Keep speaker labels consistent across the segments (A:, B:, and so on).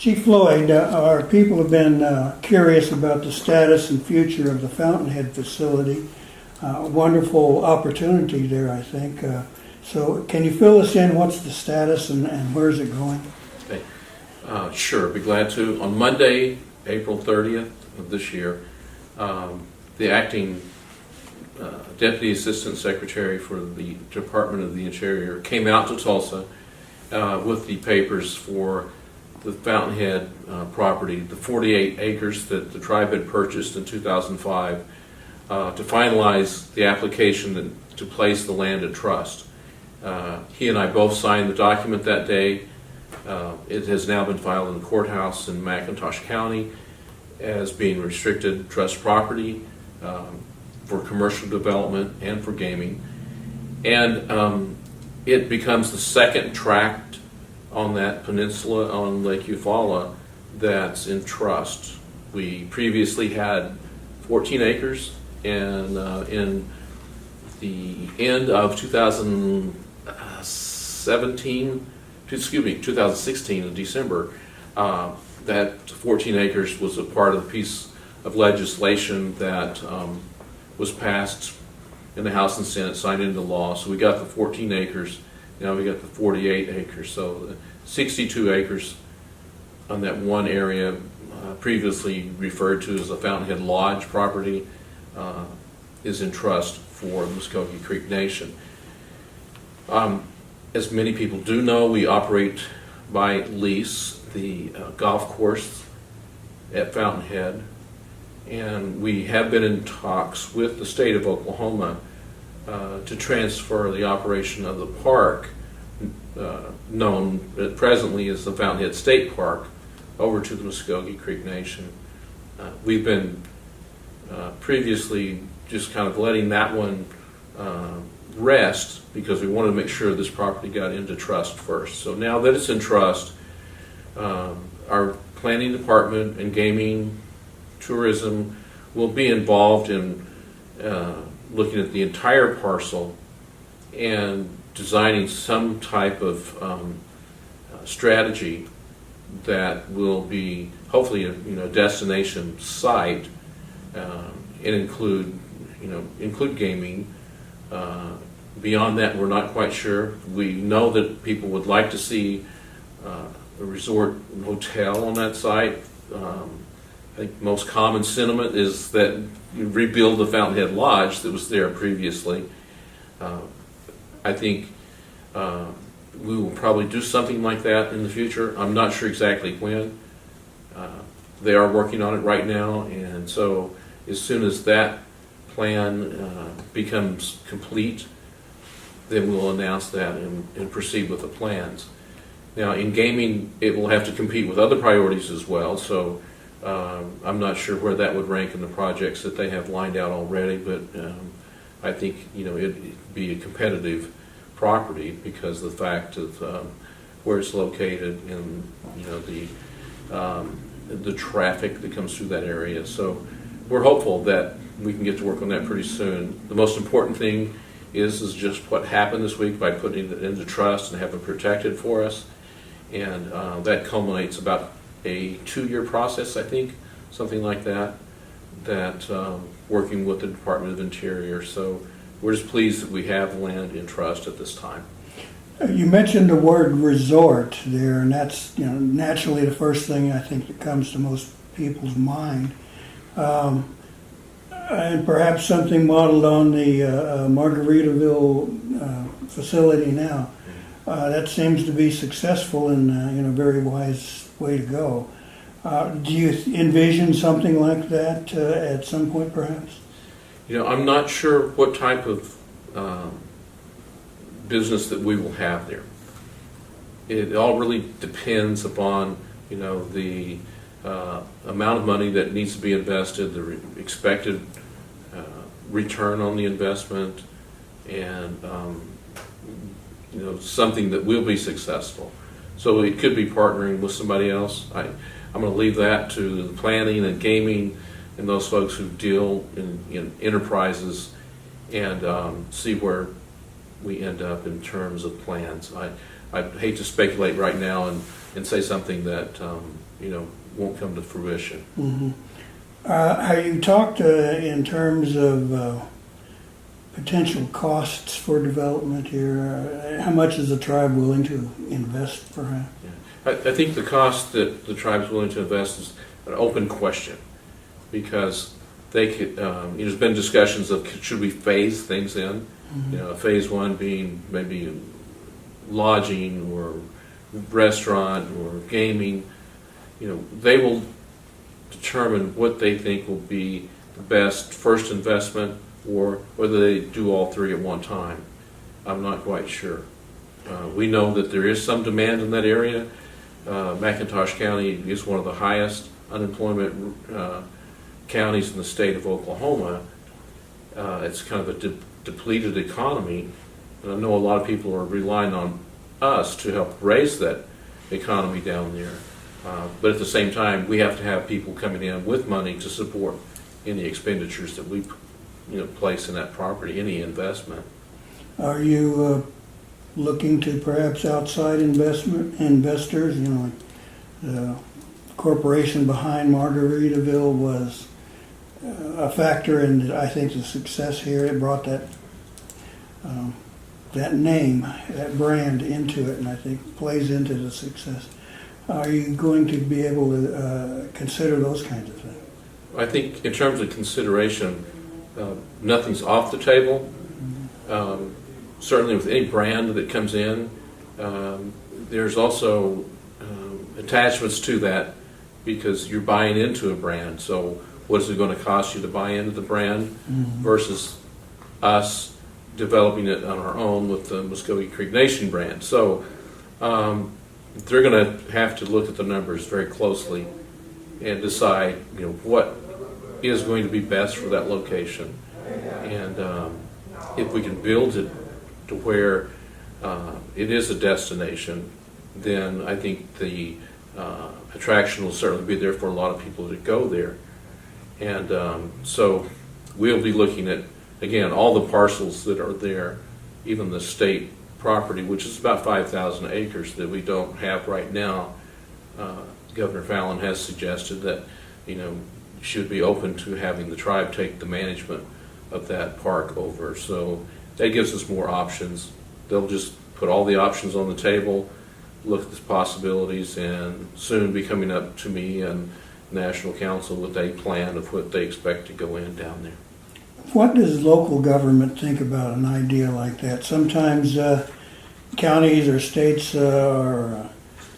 A: Chief Floyd, our people have been curious about the status and future of the Fountainhead facility. Wonderful opportunity there, I think. So can you fill us in? What's the status and where's it going?
B: Okay. Sure, be glad to. On Monday, April 30th of this year, the acting Deputy Assistant Secretary for the Department of the Interior came out to Tulsa with the papers for the Fountainhead property, the 48 acres that the tribe had purchased in 2005, to finalize the application to place the land in trust. He and I both signed the document that day. It has now been filed in the courthouse in McIntosh County as being restricted trust property for commercial development and for gaming. And it becomes the second tract on that peninsula on Lake Eufaula that's in trust. We previously had 14 acres, and in the end of 2016 in December, that 14 acres was a part of the piece of legislation that was passed in the House and Senate, signed into law. So we got the 14 acres. Now we got the 48 acres. So 62 acres on that one area, previously referred to as the Fountainhead Lodge property, is in trust for the Muscogee Creek Nation. As many people do know, we operate by lease the golf course at Fountainhead, and we have been in talks with the state of Oklahoma to transfer the operation of the park, known presently as the Fountainhead State Park, over to the Muscogee Creek Nation. We've been previously just kind of letting that one rest because we wanted to make sure this property got into trust first. So now that it's in trust, our planning department and gaming tourism will be involved in looking at the entire parcel and designing some type of strategy that will be hopefully a destination site and include gaming. Beyond that, we're not quite sure. We know that people would like to see a resort and hotel on that site. I think most common sentiment is that you rebuild the Fountainhead Lodge that was there previously. I think we will probably do something like that in the future. I'm not sure exactly when. They are working on it right now, and so as soon as that plan becomes complete, then we'll announce that and proceed with the plans. Now, in gaming, it will have to compete with other priorities as well, so I'm not sure where that would rank in the projects that they have lined out already, but I think it'd be a competitive property because of the fact of where it's located and the traffic that comes through that area. So we're hopeful that we can get to work on that pretty soon. The most important thing is just what happened this week by putting it into trust and having it protected for us, and that culminates about a 2-year process, I think, something like that, working with the Department of Interior. So we're just pleased that we have land in trust at this time.
A: You mentioned the word resort there, and that's naturally the first thing I think that comes to most people's mind. And perhaps something modeled on the Margaritaville facility now. That seems to be successful and in a very wise way to go. Do you envision something like that at some point, perhaps?
B: I'm not sure what type of business that we will have there. It all really depends upon the amount of money that needs to be invested, the expected return on the investment, and something that will be successful. So it could be partnering with somebody else. I'm going to leave that to the planning and gaming and those folks who deal in enterprises and see where we end up in terms of plans. I'd hate to speculate right now and say something that won't come to fruition.
A: Mm-hmm. Have you talked in terms of potential costs for development here? How much is the tribe willing to invest, perhaps?
B: Yeah. I think the cost that the tribe's willing to invest is an open question, because they could. There's been discussions of should we phase things in.
A: Mm-hmm.
B: Phase one being maybe lodging or restaurant or gaming. They will determine what they think will be the best first investment, or whether they do all three at one time. I'm not quite sure. We know that there is some demand in that area. McIntosh County is one of the highest unemployment counties in the state of Oklahoma. It's kind of a depleted economy, and I know a lot of people are relying on us to help raise that economy down there. But at the same time, we have to have people coming in with money to support any expenditures that we place in that property, any investment.
A: Are you looking to perhaps outside investors? The corporation behind Margaritaville was a factor in, I think, the success here. It brought that name, that brand into it, and I think plays into the success. Are you going to be able to consider those kinds of things?
B: I think in terms of consideration, nothing's off the table. Certainly with any brand that comes in, there's also attachments to that, because you're buying into a brand. So what is it going to cost you to buy into the brand versus us developing it on our own with the Muscogee Creek Nation brand? So they're going to have to look at the numbers very closely and decide, what is going to be best for that location. And if we can build it to where it is a destination, then I think the attraction will certainly be there for a lot of people to go there. And so we'll be looking at, again, all the parcels that are there, even the state property, which is about 5,000 acres that we don't have right now. Governor Fallon has suggested that, should be open to having the tribe take the management of that park over. So that gives us more options. They'll just put all the options on the table, look at the possibilities, and soon be coming up to me and National Council with a plan of what they expect to go in down there.
A: What does local government think about an idea like that? Sometimes counties or states are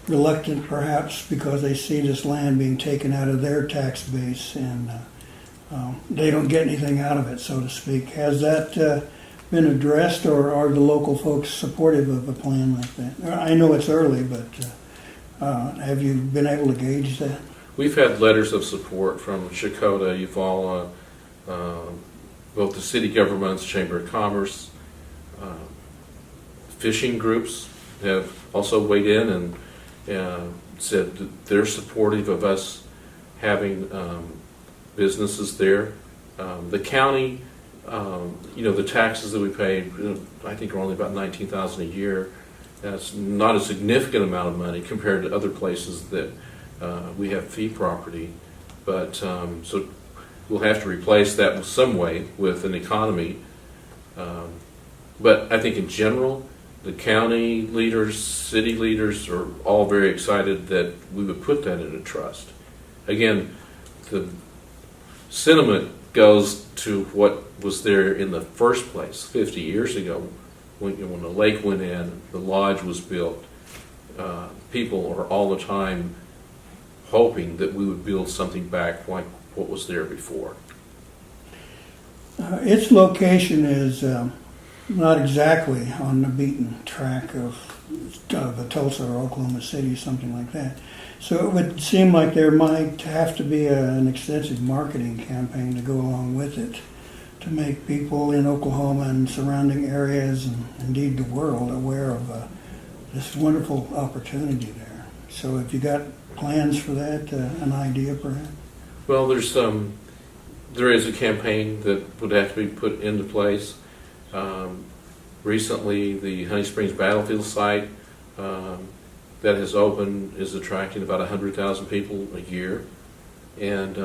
A: reluctant, perhaps, because they see this land being taken out of their tax base, and they don't get anything out of it, so to speak. Has that been addressed, or are the local folks supportive of a plan like that? I know it's early, but have you been able to gauge that?
B: We've had letters of support from Shakota, Eufaula, both the city governments, Chamber of Commerce, fishing groups have also weighed in and said that they're supportive of us having businesses there. The county, the taxes that we pay, I think are only about $19,000 a year. That's not a significant amount of money compared to other places that we have fee property. But so we'll have to replace that in some way with an economy. But I think in general, the county leaders, city leaders are all very excited that we would put that in a trust. Again, the sentiment goes to what was there in the first place 50 years ago when the lake went in, the lodge was built. People are all the time hoping that we would build something back like what was there before.
A: Its location is not exactly on the beaten track of a Tulsa or Oklahoma City, something like that. So it would seem like there might have to be an extensive marketing campaign to go along with it to make people in Oklahoma and surrounding areas, and indeed the world, aware of this wonderful opportunity there. So have you got plans for that, an idea perhaps?
B: Well, there is a campaign that would have to be put into place. Recently, the Honey Springs Battlefield site that has opened is attracting about 100,000 people a year. And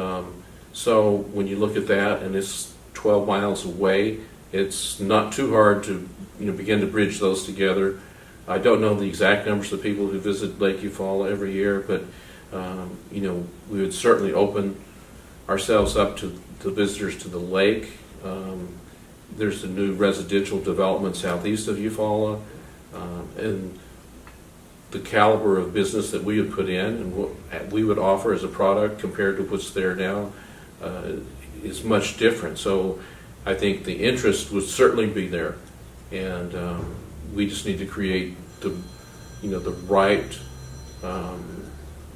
B: so when you look at that, and it's 12 miles away, it's not too hard to begin to bridge those together. I don't know the exact numbers of people who visit Lake Eufaula every year, but we would certainly open ourselves up to the visitors to the lake. There's a new residential development southeast of Eufaula, and the caliber of business that we would put in and what we would offer as a product compared to what's there now is much different. So I think the interest would certainly be there, and we just need to create the right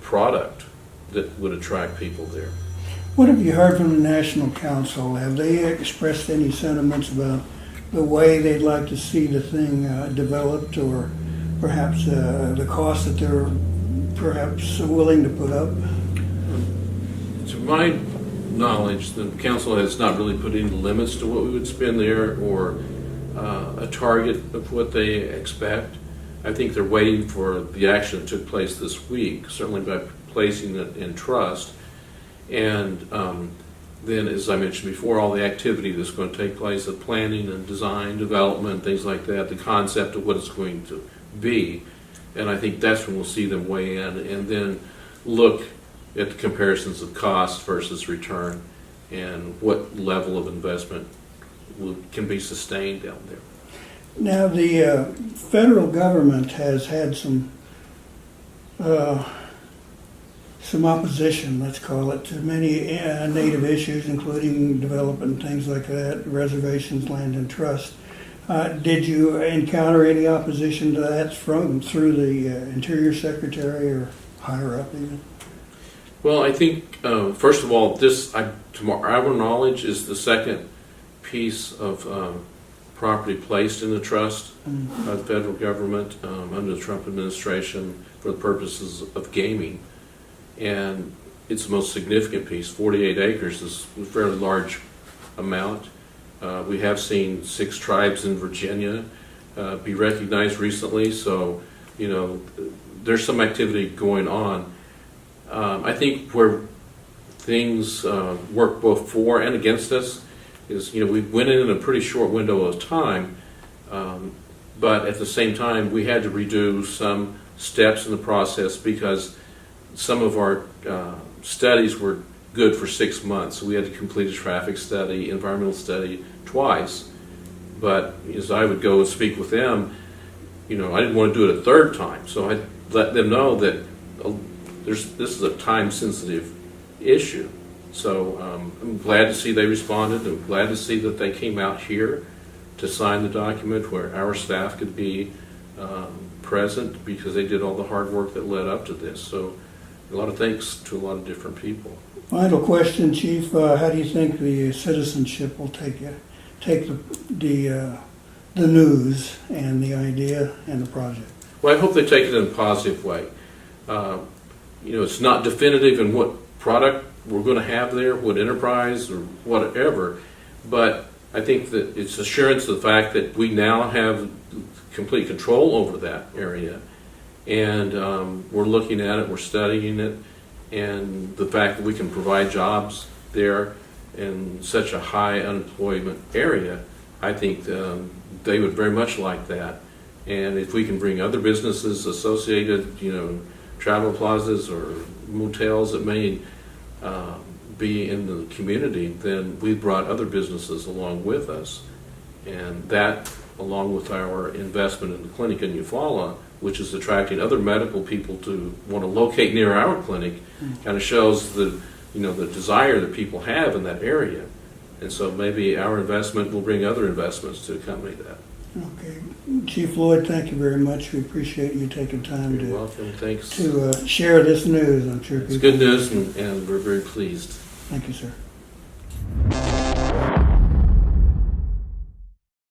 B: product that would attract people there.
A: What have you heard from the National Council? Have they expressed any sentiments about the way they'd like to see the thing developed, or perhaps the cost that they're perhaps willing to put up?
B: To my knowledge, the council has not really put any limits to what we would spend there, or a target of what they expect. I think they're waiting for the action that took place this week, certainly by placing it in trust. And then, as I mentioned before, all the activity that's going to take place, the planning and design, development, things like that, the concept of what it's going to be. And I think that's when we'll see them weigh in and then look at the comparisons of cost versus return and what level of investment can be sustained down there.
A: Now, the federal government has had some opposition, let's call it, to many native issues, including development and things like that, reservations, land and trust. Did you encounter any opposition to that through the Interior Secretary or higher up even?
B: Well, I think, first of all, this, to our knowledge, is the second piece of property placed in the trust by the federal government under the Trump administration for the purposes of gaming. And it's the most significant piece. 48 acres is a fairly large amount. We have seen 6 tribes in Virginia be recognized recently, so there's some activity going on. I think where things work both for and against us is, we went in a pretty short window of time, but at the same time we had to redo some steps in the process because some of our studies were good for 6 months. So we had to complete a traffic study, environmental study twice. But as I would go and speak with them, I didn't want to do it a third time. So I let them know that this is a time-sensitive issue. So I'm glad to see they responded. I'm glad to see that they came out here to sign the document where our staff could be present because they did all the hard work that led up to this. So a lot of thanks to a lot of different people.
A: Final question, Chief. How do you think the citizenship will take the news and the idea and the project?
B: Well, I hope they take it in a positive way. It's not definitive in what product we're going to have there, what enterprise or whatever, but I think that it's assurance of the fact that we now have complete control over that area. And we're looking at it, we're studying it, and the fact that we can provide jobs there in such a high unemployment area, I think they would very much like that. And if we can bring other businesses associated, travel plazas or motels that may be in the community, then we've brought other businesses along with us. And that, along with our investment in the clinic in Eufaula, which is attracting other medical people to want to locate near our clinic, kind of shows the desire that people have in that area. And so maybe our investment will bring other investments to accompany that.
A: Okay. Chief Floyd, thank you very much. We appreciate you taking time
B: You're welcome. Thanks.
A: to share this news. I'm sure
B: it's good news, and we're very pleased.
A: Thank you, sir.